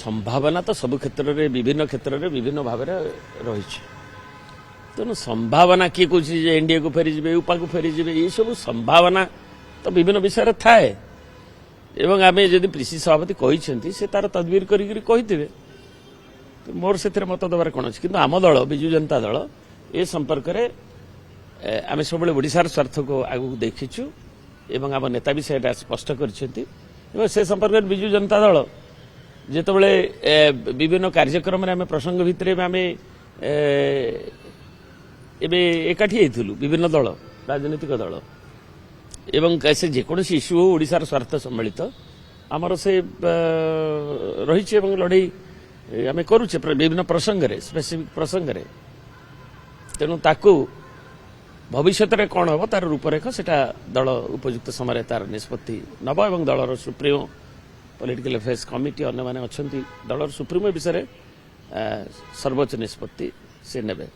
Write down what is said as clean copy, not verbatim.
संभावना तो सब क्षेत्र में विभिन्न क्षेत्र में विभिन्न भाव रही तेणु संभावना किए कौन एनडीए को फेरी जी उपा को फेरी जी ये सब संभावना तो विभिन्न विषय थाए एवं आम जदि पीसी सभापति कहते से तार तदबिर करेंगे तो मोर से मत देवार कौन अच्छे कि आम दल विजु जनता दल ए संपर्क में आम सब ओडार स्वार्थ को आगू देखीचु एवं आम नेता भी से स्पष्ट कर से संपर्क में विजु जनता दल जितेबाला विभिन्न कार्यक्रम आम प्रसंग भितर आम एकाठी होइथिलु विभिन्न दल राजनीतिक दल एवं से जेकोसी इश्यू हो ओडार स्वार्थ सम्मिलित आमर से रही लड़ई आम करुचे विभिन्न प्रसंग स्पेसिफिक प्रसंग तेणु ताकू भविष्य में कौन हम तार रूपरेख से दल उपयुक्त समय तार निष्पत्ति नब और दलर सुप्रीमो पॉलिटिकल अफेयर्स कमिटी अन्य माने अच्छा दलर सुप्रीमो विषय सर्वोच्च निष्पत्ति से नेबे।